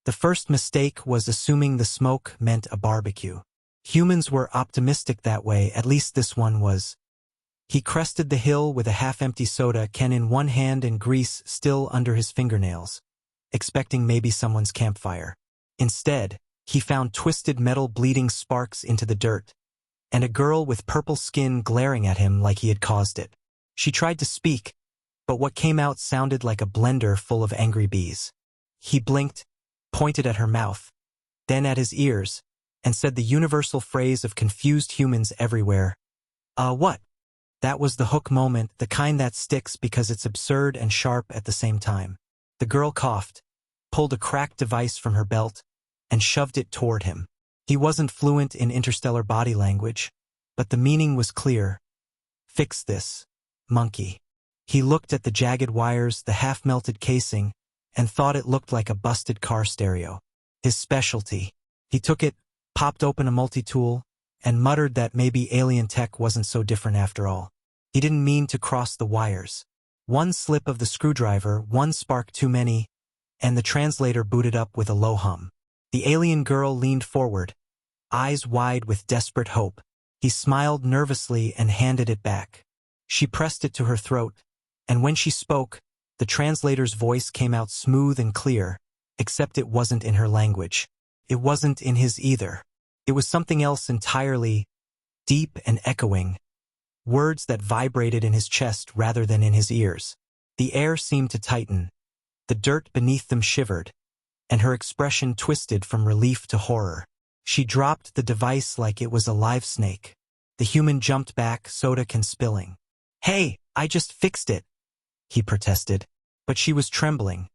The first mistake was assuming the smoke meant a barbecue. Humans were optimistic that way, at least this one was. He crested the hill with a half-empty soda can in one hand and grease still under his fingernails, expecting maybe someone's campfire. Instead, he found twisted metal bleeding sparks into the dirt, and a girl with purple skin glaring at him like he had caused it. She tried to speak, but what came out sounded like a blender full of angry bees. He blinked, pointed at her mouth, then at his ears, and said the universal phrase of confused humans everywhere. What? That was the hook moment, the kind that sticks because it's absurd and sharp at the same time. The girl coughed, pulled a cracked device from her belt, and shoved it toward him. He wasn't fluent in interstellar body language, but the meaning was clear. Fix this, monkey. He looked at the jagged wires, the half-melted casing, and thought it looked like a busted car stereo. His specialty. He took it, popped open a multi-tool, and muttered that maybe alien tech wasn't so different after all. He didn't mean to cross the wires. One slip of the screwdriver, one spark too many, and the translator booted up with a low hum. The alien girl leaned forward, eyes wide with desperate hope. He smiled nervously and handed it back. She pressed it to her throat, and when she spoke, the translator's voice came out smooth and clear, except it wasn't in her language. It wasn't in his either. It was something else entirely, deep and echoing. Words that vibrated in his chest rather than in his ears. The air seemed to tighten. The dirt beneath them shivered, and her expression twisted from relief to horror. She dropped the device like it was a live snake. The human jumped back, soda can spilling. "Hey, I just fixed it," he protested. But she was trembling,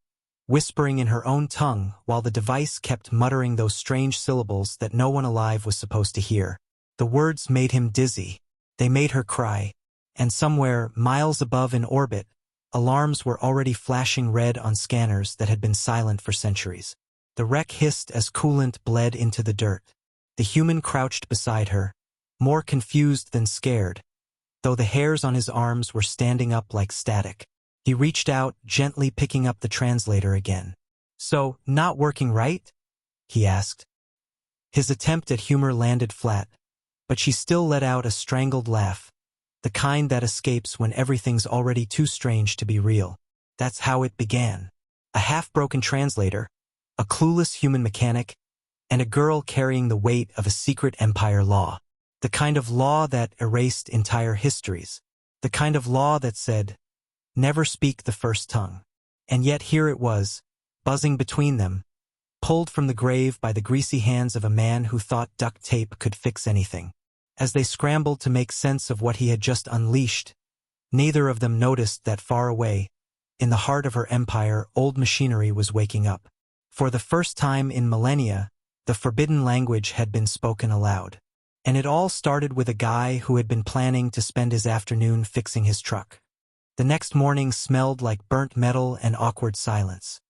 whispering in her own tongue while the device kept muttering those strange syllables that no one alive was supposed to hear. The words made him dizzy. They made her cry, and somewhere, miles above in orbit, alarms were already flashing red on scanners that had been silent for centuries. The wreck hissed as coolant bled into the dirt. The human crouched beside her, more confused than scared, though the hairs on his arms were standing up like static. He reached out, gently picking up the translator again. "So, not working right?" he asked. His attempt at humor landed flat, but she still let out a strangled laugh, the kind that escapes when everything's already too strange to be real. That's how it began. A half-broken translator, a clueless human mechanic, and a girl carrying the weight of a secret empire law. The kind of law that erased entire histories. The kind of law that said, never speak the first tongue. And yet here it was, buzzing between them, pulled from the grave by the greasy hands of a man who thought duct tape could fix anything. As they scrambled to make sense of what he had just unleashed, neither of them noticed that far away, in the heart of her empire, old machinery was waking up. For the first time in millennia, the forbidden language had been spoken aloud. And it all started with a guy who had been planning to spend his afternoon fixing his truck. The next morning smelled like burnt metal and awkward silence.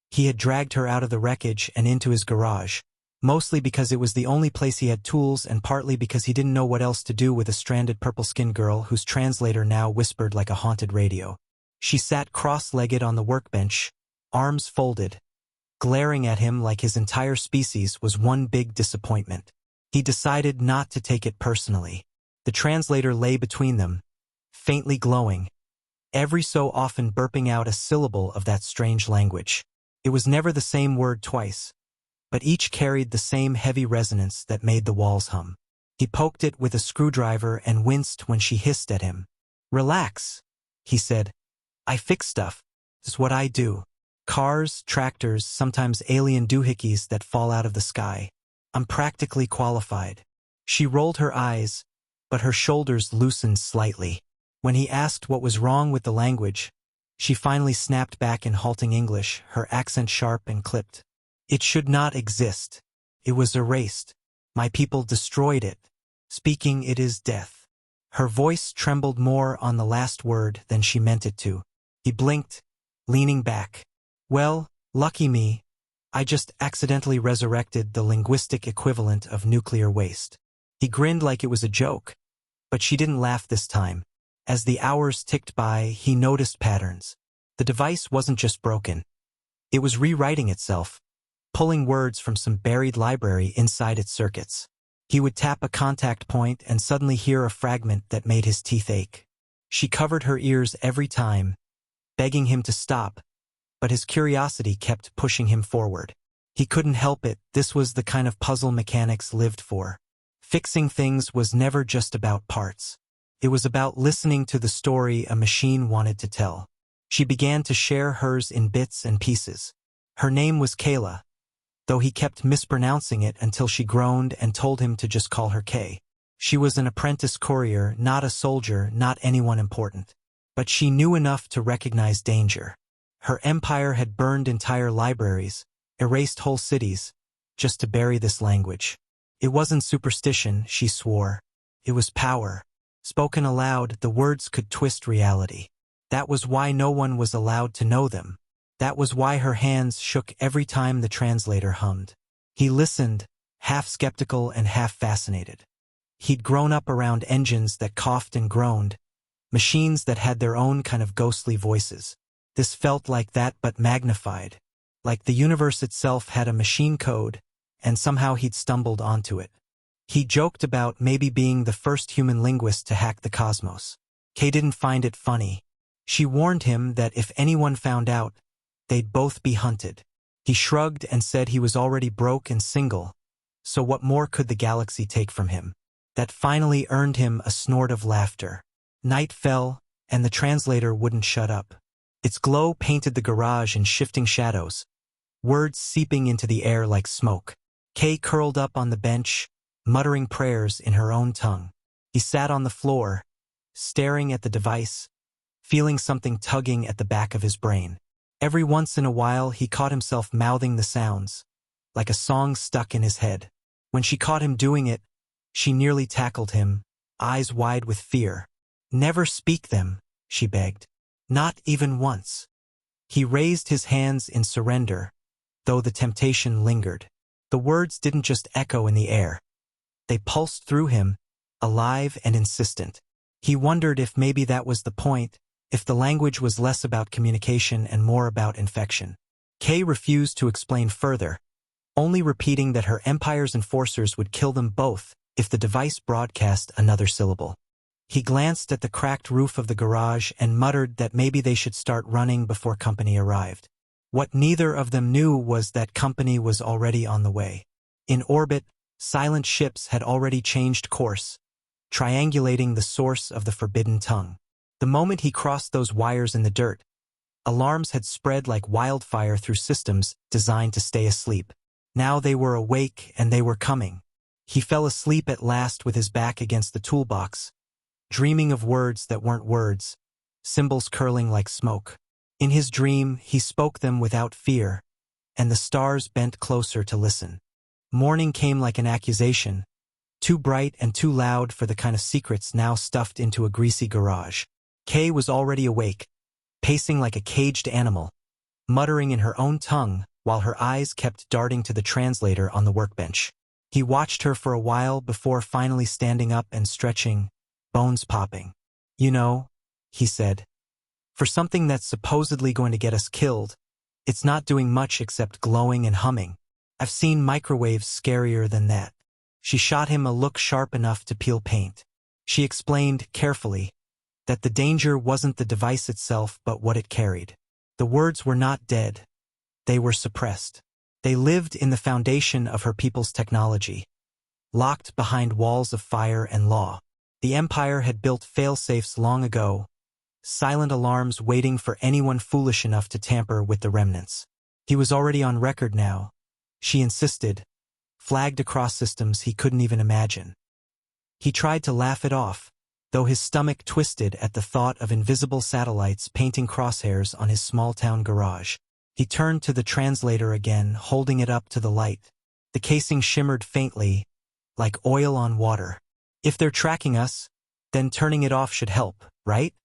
He had dragged her out of the wreckage and into his garage, mostly because it was the only place he had tools and partly because he didn't know what else to do with a stranded purple-skinned girl whose translator now whispered like a haunted radio. She sat cross-legged on the workbench, arms folded, glaring at him like his entire species was one big disappointment. He decided not to take it personally. The translator lay between them, faintly glowing, every so often burping out a syllable of that strange language. It was never the same word twice, but each carried the same heavy resonance that made the walls hum. He poked it with a screwdriver and winced when she hissed at him. "Relax," he said. "I fix stuff. It's what I do. Cars, tractors, sometimes alien doohickeys that fall out of the sky. I'm practically qualified." She rolled her eyes, but her shoulders loosened slightly. When he asked what was wrong with the language, she finally snapped back in halting English, her accent sharp and clipped. "It should not exist. It was erased. My people destroyed it. Speaking it is death." Her voice trembled more on the last word than she meant it to. He blinked, leaning back. "Well, lucky me. I just accidentally resurrected the linguistic equivalent of nuclear waste." He grinned like it was a joke, but she didn't laugh this time. As the hours ticked by, he noticed patterns. The device wasn't just broken. It was rewriting itself, pulling words from some buried library inside its circuits. He would tap a contact point and suddenly hear a fragment that made his teeth ache. She covered her ears every time, begging him to stop, but his curiosity kept pushing him forward. He couldn't help it, this was the kind of puzzle mechanics lived for. Fixing things was never just about parts. It was about listening to the story a machine wanted to tell. She began to share hers in bits and pieces. Her name was Kayla, though he kept mispronouncing it until she groaned and told him to just call her Kay. She was an apprentice courier, not a soldier, not anyone important. But she knew enough to recognize danger. Her empire had burned entire libraries, erased whole cities, just to bury this language. It wasn't superstition, she swore. It was power. Spoken aloud, the words could twist reality. That was why no one was allowed to know them. That was why her hands shook every time the translator hummed. He listened, half skeptical and half fascinated. He'd grown up around engines that coughed and groaned, machines that had their own kind of ghostly voices. This felt like that but magnified. Like the universe itself had a machine code, and somehow he'd stumbled onto it. He joked about maybe being the first human linguist to hack the cosmos. Kay didn't find it funny. She warned him that if anyone found out, they'd both be hunted. He shrugged and said he was already broke and single, so what more could the galaxy take from him? That finally earned him a snort of laughter. Night fell, and the translator wouldn't shut up. Its glow painted the garage in shifting shadows, words seeping into the air like smoke. Kay curled up on the bench, muttering prayers in her own tongue. He sat on the floor, staring at the device, feeling something tugging at the back of his brain. Every once in a while he caught himself mouthing the sounds, like a song stuck in his head. When she caught him doing it, she nearly tackled him, eyes wide with fear. "Never speak them," she begged. "Not even once." He raised his hands in surrender, though the temptation lingered. The words didn't just echo in the air. They pulsed through him, alive and insistent. He wondered if maybe that was the point, if the language was less about communication and more about infection. Kay refused to explain further, only repeating that her empire's enforcers would kill them both if the device broadcast another syllable. He glanced at the cracked roof of the garage and muttered that maybe they should start running before company arrived. What neither of them knew was that company was already on the way. In orbit, silent ships had already changed course, triangulating the source of the forbidden tongue. The moment he crossed those wires in the dirt, alarms had spread like wildfire through systems designed to stay asleep. Now they were awake and they were coming. He fell asleep at last with his back against the toolbox, dreaming of words that weren't words, symbols curling like smoke. In his dream, he spoke them without fear, and the stars bent closer to listen. Morning came like an accusation, too bright and too loud for the kind of secrets now stuffed into a greasy garage. Kay was already awake, pacing like a caged animal, muttering in her own tongue while her eyes kept darting to the translator on the workbench. He watched her for a while before finally standing up and stretching, bones popping. "You know," he said, "for something that's supposedly going to get us killed, it's not doing much except glowing and humming. I've seen microwaves scarier than that." She shot him a look sharp enough to peel paint. She explained, carefully, that the danger wasn't the device itself but what it carried. The words were not dead. They were suppressed. They lived in the foundation of her people's technology, locked behind walls of fire and law. The Empire had built fail-safes long ago, silent alarms waiting for anyone foolish enough to tamper with the remnants. He was already on record now, she insisted, flagged across systems he couldn't even imagine. He tried to laugh it off, though his stomach twisted at the thought of invisible satellites painting crosshairs on his small-town garage. He turned to the translator again, holding it up to the light. The casing shimmered faintly, like oil on water. "If they're tracking us, then turning it off should help, right?"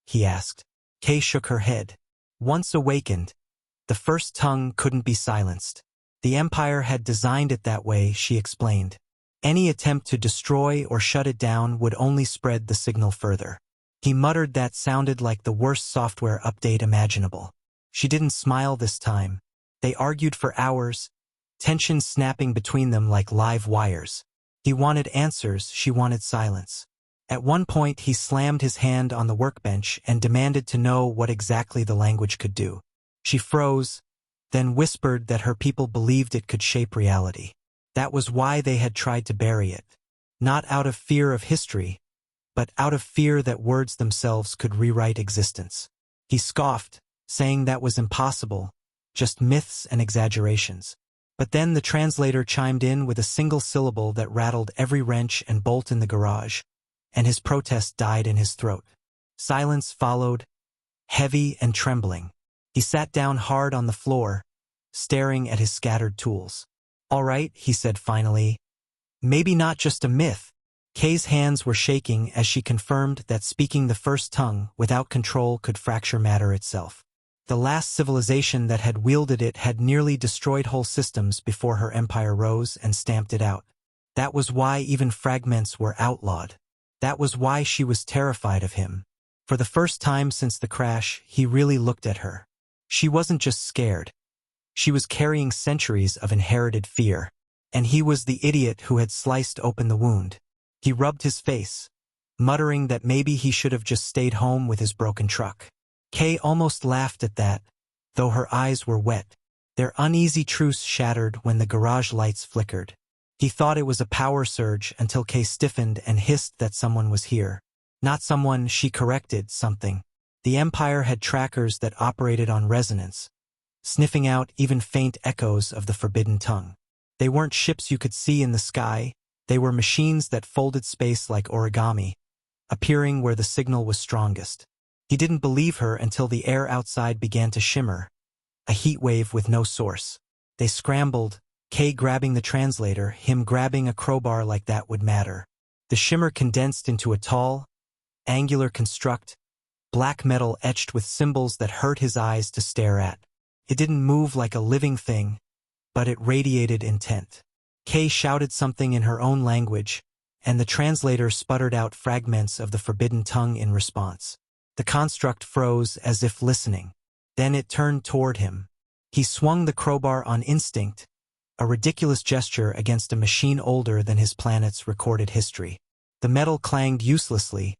he asked. Kay shook her head. Once awakened, the first tongue couldn't be silenced. The Empire had designed it that way, she explained. Any attempt to destroy or shut it down would only spread the signal further. He muttered that sounded like the worst software update imaginable. She didn't smile this time. They argued for hours, tension snapping between them like live wires. He wanted answers, she wanted silence. At one point he slammed his hand on the workbench and demanded to know what exactly the language could do. She froze, then whispered that her people believed it could shape reality. That was why they had tried to bury it. Not out of fear of history, but out of fear that words themselves could rewrite existence. He scoffed, saying that was impossible, just myths and exaggerations. But then the translator chimed in with a single syllable that rattled every wrench and bolt in the garage, and his protest died in his throat. Silence followed, heavy and trembling. He sat down hard on the floor, staring at his scattered tools. "All right," he said finally. "Maybe not just a myth." Kay's hands were shaking as she confirmed that speaking the first tongue without control could fracture matter itself. The last civilization that had wielded it had nearly destroyed whole systems before her empire rose and stamped it out. That was why even fragments were outlawed. That was why she was terrified of him. For the first time since the crash, he really looked at her. She wasn't just scared. She was carrying centuries of inherited fear. And he was the idiot who had sliced open the wound. He rubbed his face, muttering that maybe he should have just stayed home with his broken truck. Kay almost laughed at that, though her eyes were wet. Their uneasy truce shattered when the garage lights flickered. He thought it was a power surge until Kay stiffened and hissed that someone was here. Not someone, she corrected, something. The Empire had trackers that operated on resonance, sniffing out even faint echoes of the forbidden tongue. They weren't ships you could see in the sky, they were machines that folded space like origami, appearing where the signal was strongest. He didn't believe her until the air outside began to shimmer, a heat wave with no source. They scrambled, Kay grabbing the translator, him grabbing a crowbar like that would matter. The shimmer condensed into a tall, angular construct, black metal etched with symbols that hurt his eyes to stare at. It didn't move like a living thing, but it radiated intent. Kay shouted something in her own language, and the translator sputtered out fragments of the forbidden tongue in response. The construct froze as if listening. Then it turned toward him. He swung the crowbar on instinct, a ridiculous gesture against a machine older than his planet's recorded history. The metal clanged uselessly,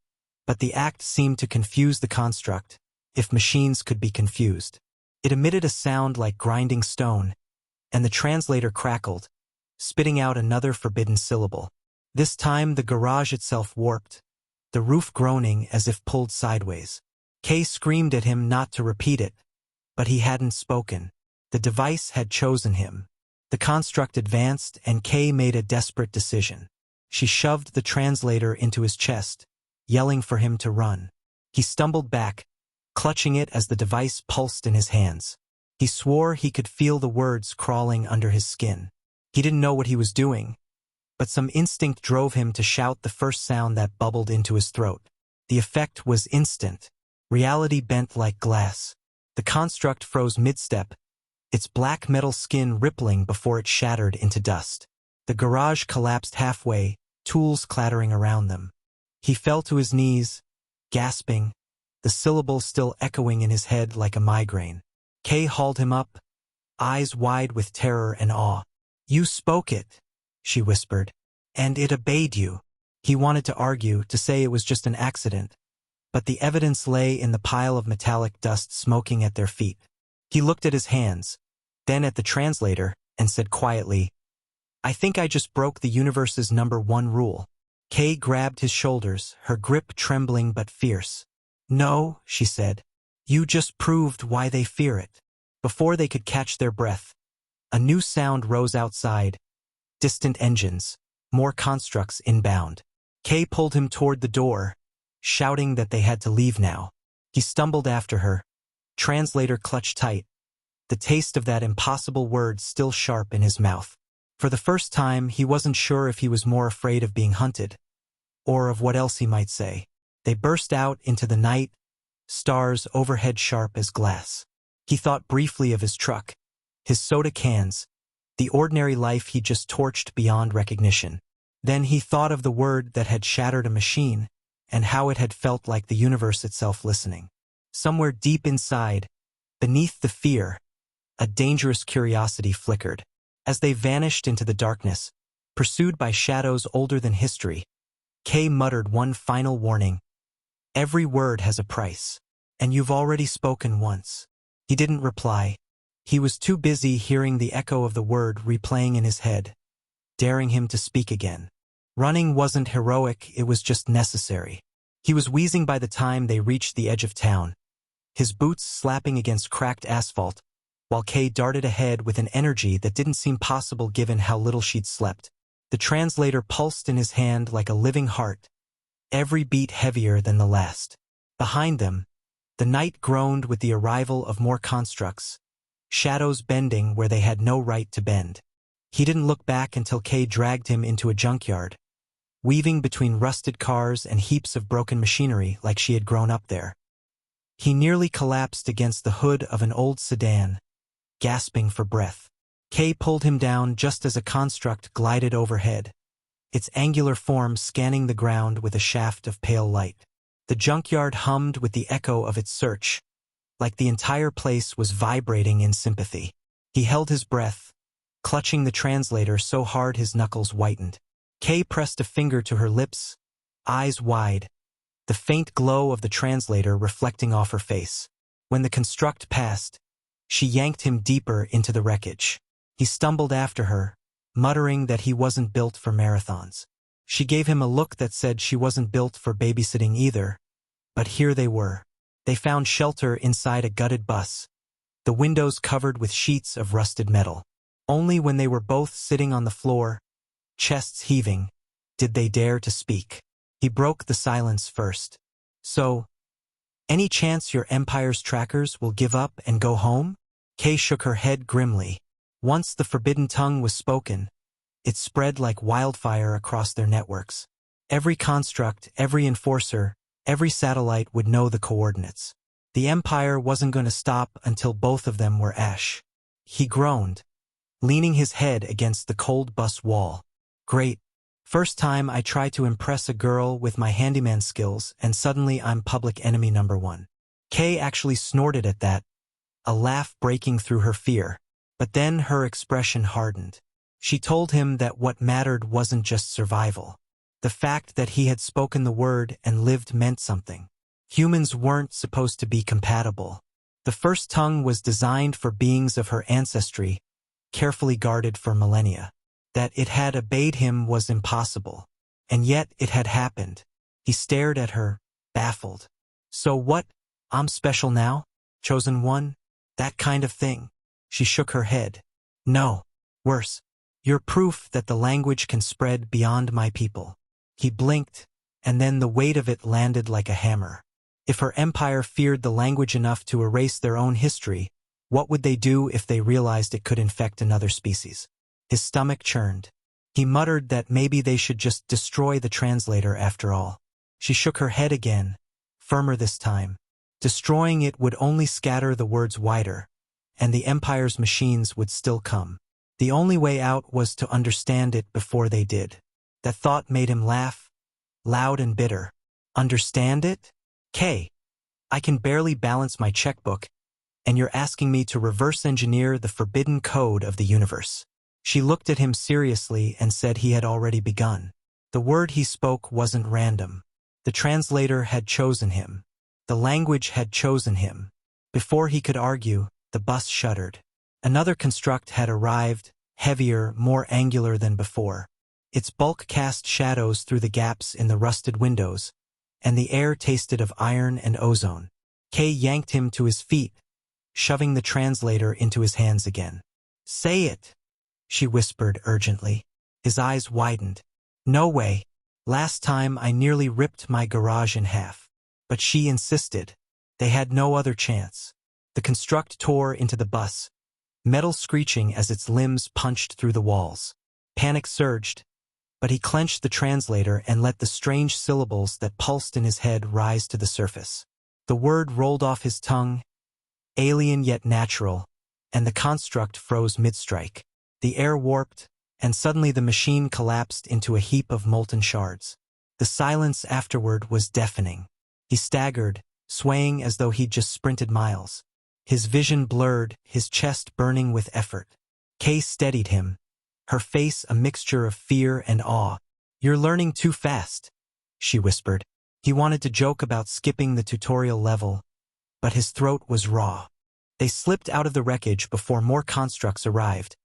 but the act seemed to confuse the construct, if machines could be confused. It emitted a sound like grinding stone, and the translator crackled, spitting out another forbidden syllable. This time the garage itself warped, the roof groaning as if pulled sideways. Kay screamed at him not to repeat it, but he hadn't spoken. The device had chosen him. The construct advanced, and Kay made a desperate decision. She shoved the translator into his chest, yelling for him to run. He stumbled back, clutching it as the device pulsed in his hands. He swore he could feel the words crawling under his skin. He didn't know what he was doing, but some instinct drove him to shout the first sound that bubbled into his throat. The effect was instant. Reality bent like glass. The construct froze mid-step, its black metal skin rippling before it shattered into dust. The garage collapsed halfway, tools clattering around them. He fell to his knees, gasping, the syllables still echoing in his head like a migraine. Kay hauled him up, eyes wide with terror and awe. "You spoke it," she whispered, "and it obeyed you." He wanted to argue, to say it was just an accident, but the evidence lay in the pile of metallic dust smoking at their feet. He looked at his hands, then at the translator, and said quietly, "I think I just broke the universe's #1 rule." Kay grabbed his shoulders, her grip trembling but fierce. "No," she said, "you just proved why they fear it." Before they could catch their breath, a new sound rose outside. Distant engines, more constructs inbound. Kay pulled him toward the door, shouting that they had to leave now. He stumbled after her, translator clutched tight, the taste of that impossible word still sharp in his mouth. For the first time, he wasn't sure if he was more afraid of being hunted, or of what else he might say. They burst out into the night, stars overhead sharp as glass. He thought briefly of his truck, his soda cans, the ordinary life he just torched beyond recognition. Then he thought of the word that had shattered a machine, and how it had felt like the universe itself listening. Somewhere deep inside, beneath the fear, a dangerous curiosity flickered. As they vanished into the darkness, pursued by shadows older than history, Kay muttered one final warning. Every word has a price. And you've already spoken once. He didn't reply. He was too busy hearing the echo of the word replaying in his head, daring him to speak again. Running wasn't heroic, it was just necessary. He was wheezing by the time they reached the edge of town, his boots slapping against cracked asphalt, while Kay darted ahead with an energy that didn't seem possible given how little she'd slept. The translator pulsed in his hand like a living heart, every beat heavier than the last. Behind them, the night groaned with the arrival of more constructs, shadows bending where they had no right to bend. He didn't look back until Kay dragged him into a junkyard, weaving between rusted cars and heaps of broken machinery like she had grown up there. He nearly collapsed against the hood of an old sedan, gasping for breath. Kay pulled him down just as a construct glided overhead, its angular form scanning the ground with a shaft of pale light. The junkyard hummed with the echo of its search, like the entire place was vibrating in sympathy. He held his breath, clutching the translator so hard his knuckles whitened. Kay pressed a finger to her lips, eyes wide, the faint glow of the translator reflecting off her face. When the construct passed, she yanked him deeper into the wreckage. He stumbled after her, muttering that he wasn't built for marathons. She gave him a look that said she wasn't built for babysitting either, but here they were. They found shelter inside a gutted bus, the windows covered with sheets of rusted metal. Only when they were both sitting on the floor, chests heaving, did they dare to speak. He broke the silence first. So, any chance your Empire's trackers will give up and go home? Kay shook her head grimly. Once the forbidden tongue was spoken, it spread like wildfire across their networks. Every construct, every enforcer, every satellite would know the coordinates. The Empire wasn't going to stop until both of them were ash. He groaned, leaning his head against the cold bus wall. Great. First time I try to impress a girl with my handyman skills and suddenly I'm public enemy number one. Kay actually snorted at that, a laugh breaking through her fear. But then her expression hardened. She told him that what mattered wasn't just survival. The fact that he had spoken the word and lived meant something. Humans weren't supposed to be compatible. The first tongue was designed for beings of her ancestry, carefully guarded for millennia. That it had obeyed him was impossible. And yet it had happened. He stared at her, baffled. So what? I'm special now? Chosen one? That kind of thing? She shook her head. No. Worse. You're proof that the language can spread beyond my people. He blinked, and then the weight of it landed like a hammer. If her empire feared the language enough to erase their own history, what would they do if they realized it could infect another species? His stomach churned. He muttered that maybe they should just destroy the translator after all. She shook her head again, firmer this time. Destroying it would only scatter the words wider, and the Empire's machines would still come. The only way out was to understand it before they did. That thought made him laugh, loud and bitter. Understand it? Kay, I can barely balance my checkbook, and you're asking me to reverse engineer the forbidden code of the universe. She looked at him seriously and said he had already begun. The word he spoke wasn't random. The translator had chosen him. The language had chosen him. Before he could argue, the bus shuddered. Another construct had arrived, heavier, more angular than before. Its bulk cast shadows through the gaps in the rusted windows, and the air tasted of iron and ozone. Kay yanked him to his feet, shoving the translator into his hands again. Say it, she whispered urgently. His eyes widened. No way. Last time I nearly ripped my garage in half. But she insisted. They had no other chance. The construct tore into the bus, metal screeching as its limbs punched through the walls. Panic surged, but he clenched the translator and let the strange syllables that pulsed in his head rise to the surface. The word rolled off his tongue, alien yet natural, and the construct froze mid-strike. The air warped, and suddenly the machine collapsed into a heap of molten shards. The silence afterward was deafening. He staggered, swaying as though he'd just sprinted miles. His vision blurred, his chest burning with effort. Kay steadied him, her face a mixture of fear and awe. "You're learning too fast," she whispered. He wanted to joke about skipping the tutorial level, but his throat was raw. They slipped out of the wreckage before more constructs arrived,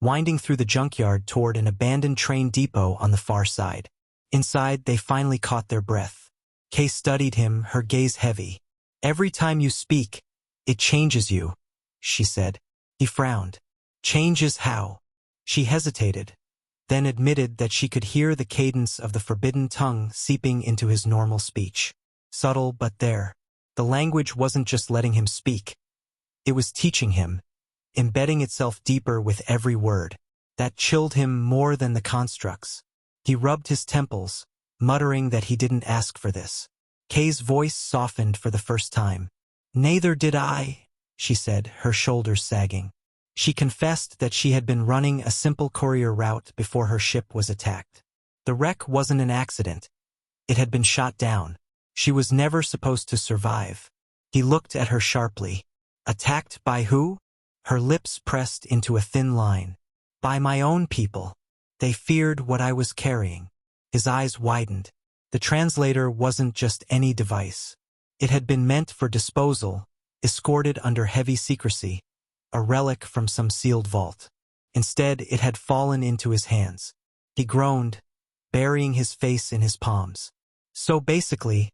winding through the junkyard toward an abandoned train depot on the far side. Inside, they finally caught their breath. Kay studied him, her gaze heavy. "Every time you speak, it changes you," she said. He frowned. "Changes how?" She hesitated, then admitted that she could hear the cadence of the forbidden tongue seeping into his normal speech. Subtle, but there. The language wasn't just letting him speak. It was teaching him, embedding itself deeper with every word. That chilled him more than the constructs. He rubbed his temples, muttering that he didn't ask for this. Kay's voice softened for the first time. "Neither did I," she said, her shoulders sagging. She confessed that she had been running a simple courier route before her ship was attacked. The wreck wasn't an accident. It had been shot down. She was never supposed to survive. He looked at her sharply. "Attacked by who?" Her lips pressed into a thin line. "By my own people. They feared what I was carrying." His eyes widened. The translator wasn't just any device. It had been meant for disposal, escorted under heavy secrecy, a relic from some sealed vault. Instead, it had fallen into his hands. He groaned, burying his face in his palms. "So basically,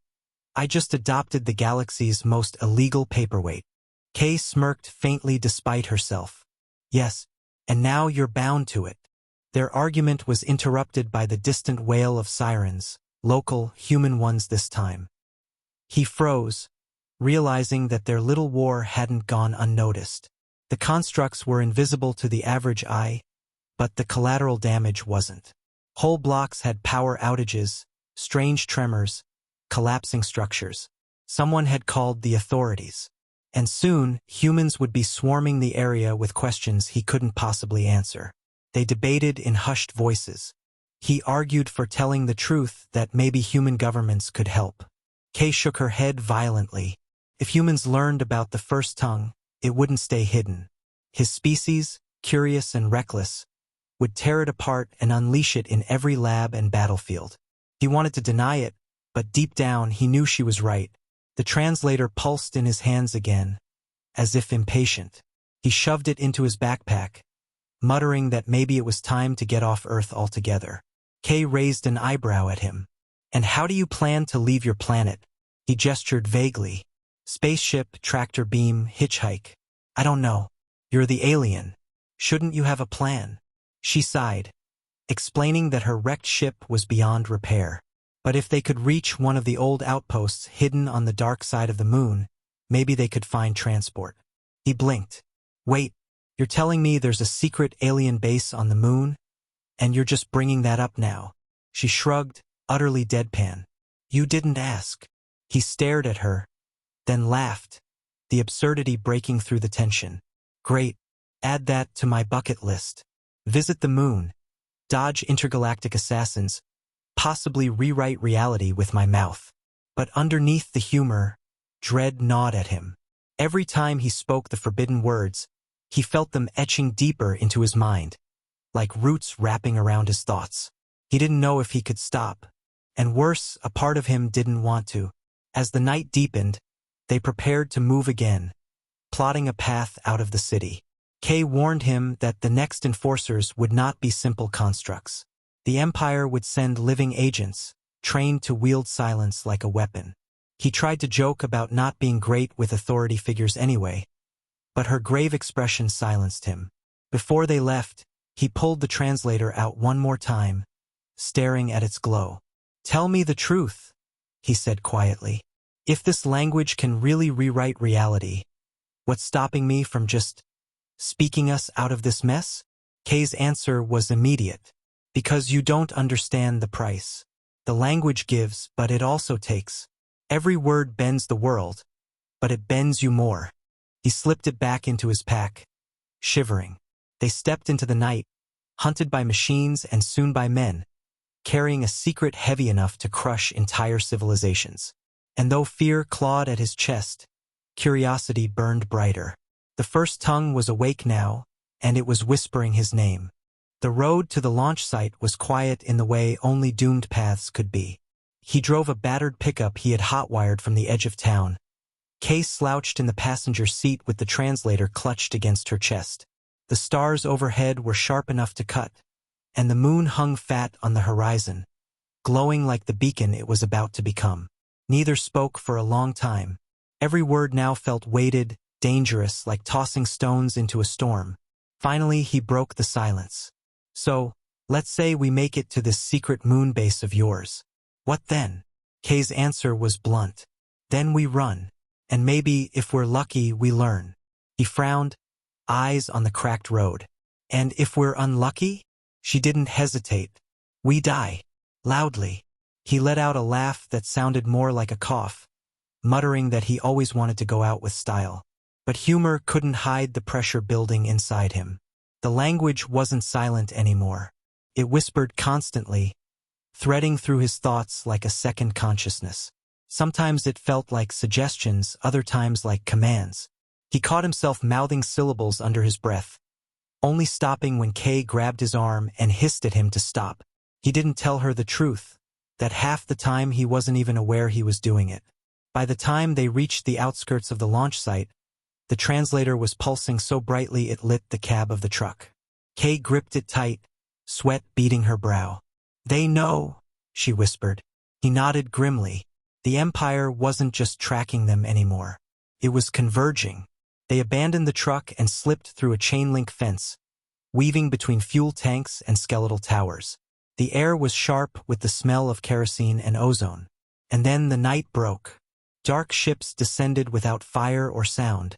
I just adopted the galaxy's most illegal paperweight." Kay smirked faintly despite herself. "Yes, and now you're bound to it." Their argument was interrupted by the distant wail of sirens, local, human ones this time. He froze, realizing that their little war hadn't gone unnoticed. The constructs were invisible to the average eye, but the collateral damage wasn't. Whole blocks had power outages, strange tremors, collapsing structures. Someone had called the authorities. And soon, humans would be swarming the area with questions he couldn't possibly answer. They debated in hushed voices. He argued for telling the truth that maybe human governments could help. Kay shook her head violently. If humans learned about the first tongue, it wouldn't stay hidden. His species, curious and reckless, would tear it apart and unleash it in every lab and battlefield. He wanted to deny it, but deep down he knew she was right. The translator pulsed in his hands again, as if impatient. He shoved it into his backpack, muttering that maybe it was time to get off Earth altogether. Kay raised an eyebrow at him. "And how do you plan to leave your planet?" He gestured vaguely. "Spaceship, tractor beam, hitchhike. I don't know. You're the alien. Shouldn't you have a plan?" She sighed, explaining that her wrecked ship was beyond repair. But if they could reach one of the old outposts hidden on the dark side of the moon, maybe they could find transport. He blinked. "Wait, you're telling me there's a secret alien base on the moon? And you're just bringing that up now?" She shrugged, utterly deadpan. "You didn't ask." He stared at her, then laughed, the absurdity breaking through the tension. "Great. Add that to my bucket list. Visit the moon. Dodge intergalactic assassins. Possibly rewrite reality with my mouth." But underneath the humor, dread gnawed at him. Every time he spoke the forbidden words, he felt them etching deeper into his mind, like roots wrapping around his thoughts. He didn't know if he could stop, and worse, a part of him didn't want to. As the night deepened, they prepared to move again, plotting a path out of the city. Kay warned him that the next enforcers would not be simple constructs. The Empire would send living agents, trained to wield silence like a weapon. He tried to joke about not being great with authority figures anyway, but her grave expression silenced him. Before they left, he pulled the translator out one more time, staring at its glow. "Tell me the truth," he said quietly. "If this language can really rewrite reality, what's stopping me from just speaking us out of this mess?" Kay's answer was immediate. "Because you don't understand the price. The language gives, but it also takes. Every word bends the world, but it bends you more." He slipped it back into his pack, shivering. They stepped into the night, hunted by machines and soon by men, carrying a secret heavy enough to crush entire civilizations. And though fear clawed at his chest, curiosity burned brighter. The first tongue was awake now, and it was whispering his name. The road to the launch site was quiet in the way only doomed paths could be. He drove a battered pickup he had hotwired from the edge of town. Kay slouched in the passenger seat with the translator clutched against her chest. The stars overhead were sharp enough to cut, and the moon hung fat on the horizon, glowing like the beacon it was about to become. Neither spoke for a long time. Every word now felt weighted, dangerous, like tossing stones into a storm. Finally, he broke the silence. "So, let's say we make it to this secret moon base of yours. What then?" Kay's answer was blunt. "Then we run. And maybe, if we're lucky, we learn." He frowned, eyes on the cracked road. "And if we're unlucky?" She didn't hesitate. "We die." Loudly. He let out a laugh that sounded more like a cough, muttering that he always wanted to go out with style. But humor couldn't hide the pressure building inside him. The language wasn't silent anymore. It whispered constantly, threading through his thoughts like a second consciousness. Sometimes it felt like suggestions, other times like commands. He caught himself mouthing syllables under his breath, only stopping when Kay grabbed his arm and hissed at him to stop. He didn't tell her the truth, that half the time he wasn't even aware he was doing it. By the time they reached the outskirts of the launch site, the translator was pulsing so brightly it lit the cab of the truck. Kay gripped it tight, sweat beading her brow. "They know," she whispered. He nodded grimly. The Empire wasn't just tracking them anymore. It was converging. They abandoned the truck and slipped through a chain-link fence, weaving between fuel tanks and skeletal towers. The air was sharp with the smell of kerosene and ozone. And then the night broke. Dark ships descended without fire or sound,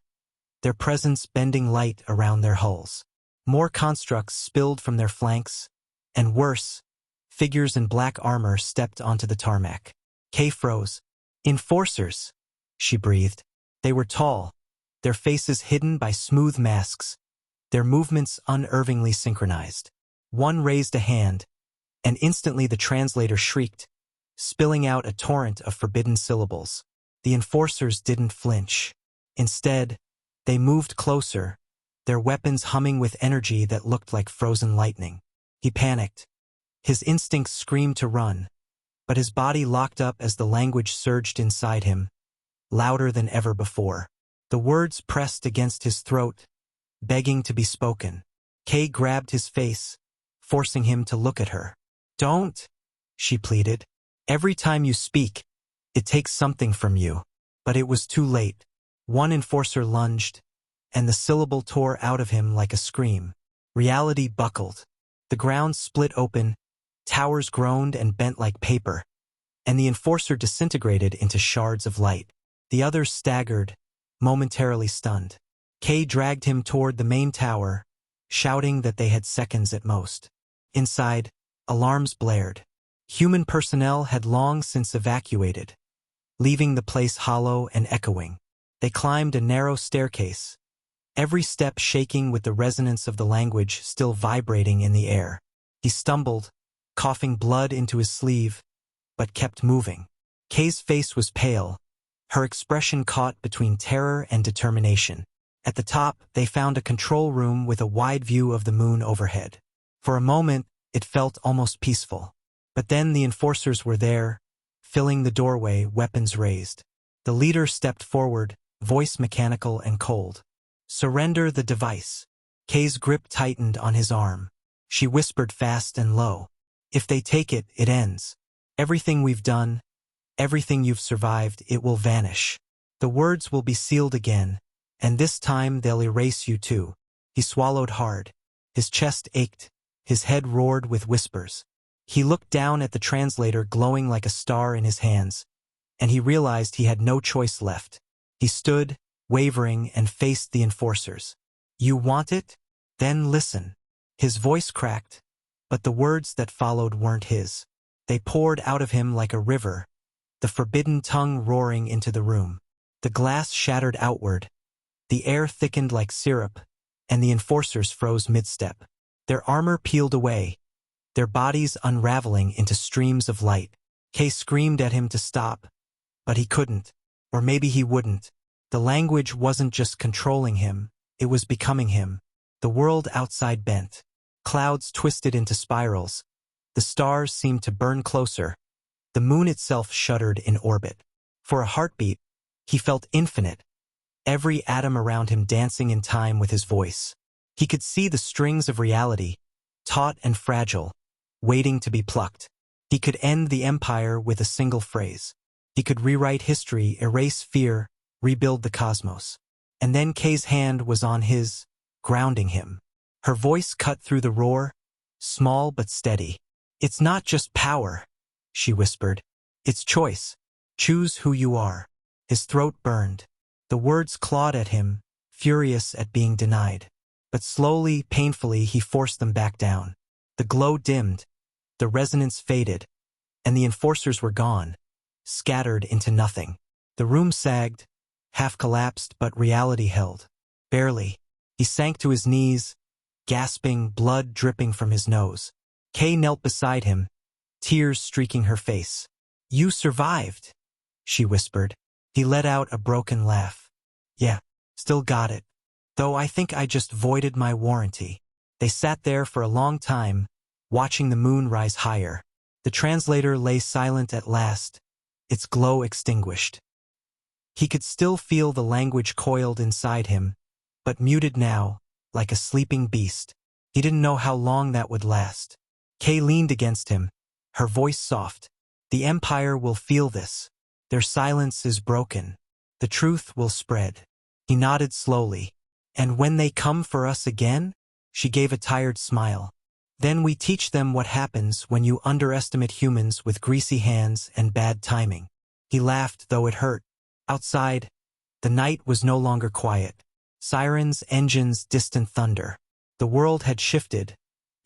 their presence bending light around their hulls. More constructs spilled from their flanks, and worse, figures in black armor stepped onto the tarmac. Kay froze. "Enforcers," she breathed. They were tall, their faces hidden by smooth masks, their movements unervingly synchronized. One raised a hand, and instantly the translator shrieked, spilling out a torrent of forbidden syllables. The enforcers didn't flinch. Instead, they moved closer, their weapons humming with energy that looked like frozen lightning. He panicked. His instincts screamed to run, but his body locked up as the language surged inside him, louder than ever before. The words pressed against his throat, begging to be spoken. Kay grabbed his face, forcing him to look at her. "Don't," she pleaded. "Every time you speak, it takes something from you." But it was too late. One enforcer lunged, and the syllable tore out of him like a scream. Reality buckled. The ground split open, towers groaned and bent like paper, and the enforcer disintegrated into shards of light. The others staggered, momentarily stunned. Kay dragged him toward the main tower, shouting that they had seconds at most. Inside, alarms blared. Human personnel had long since evacuated, leaving the place hollow and echoing. They climbed a narrow staircase, every step shaking with the resonance of the language still vibrating in the air. He stumbled, coughing blood into his sleeve, but kept moving. Kay's face was pale, her expression caught between terror and determination. At the top, they found a control room with a wide view of the moon overhead. For a moment, it felt almost peaceful. But then the enforcers were there, filling the doorway, weapons raised. The leader stepped forward, voice mechanical and cold. "Surrender the device." Kay's grip tightened on his arm. She whispered fast and low. "If they take it, it ends. Everything we've done, everything you've survived, it will vanish. The words will be sealed again, and this time they'll erase you too." He swallowed hard. His chest ached, his head roared with whispers. He looked down at the translator glowing like a star in his hands, and he realized he had no choice left. He stood, wavering, and faced the enforcers. "You want it? Then listen." His voice cracked, but the words that followed weren't his. They poured out of him like a river, the forbidden tongue roaring into the room. The glass shattered outward, the air thickened like syrup, and the enforcers froze mid-step. Their armor peeled away, their bodies unraveling into streams of light. Kay screamed at him to stop, but he couldn't, or maybe he wouldn't. The language wasn't just controlling him, it was becoming him. The world outside bent. Clouds twisted into spirals. The stars seemed to burn closer. The moon itself shuddered in orbit. For a heartbeat, he felt infinite, every atom around him dancing in time with his voice. He could see the strings of reality, taut and fragile, waiting to be plucked. He could end the empire with a single phrase. He could rewrite history, erase fear, rebuild the cosmos. And then Kay's hand was on his, grounding him. Her voice cut through the roar, small but steady. "It's not just power," she whispered. "It's choice. Choose who you are." His throat burned. The words clawed at him, furious at being denied. But slowly, painfully, he forced them back down. The glow dimmed, the resonance faded, and the enforcers were gone, scattered into nothing. The room sagged, half collapsed, but reality held. Barely. He sank to his knees, gasping, blood dripping from his nose. Kay knelt beside him, tears streaking her face. "You survived," she whispered. He let out a broken laugh. "Yeah, still got it. Though I think I just voided my warranty." They sat there for a long time, watching the moon rise higher. The translator lay silent at last, its glow extinguished. He could still feel the language coiled inside him, but muted now, like a sleeping beast. He didn't know how long that would last. Kay leaned against him, her voice soft. "The Empire will feel this. Their silence is broken. The truth will spread." He nodded slowly. "And when they come for us again?" She gave a tired smile. "Then we teach them what happens when you underestimate humans with greasy hands and bad timing." He laughed, though it hurt. Outside, the night was no longer quiet. Sirens, engines, distant thunder. The world had shifted,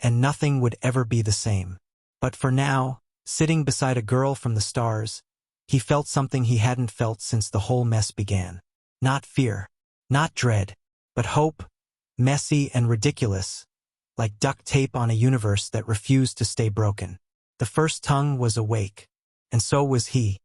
and nothing would ever be the same. But for now, sitting beside a girl from the stars, he felt something he hadn't felt since the whole mess began. Not fear, not dread, but hope, messy and ridiculous, like duct tape on a universe that refused to stay broken. The first tongue was awake, and so was he.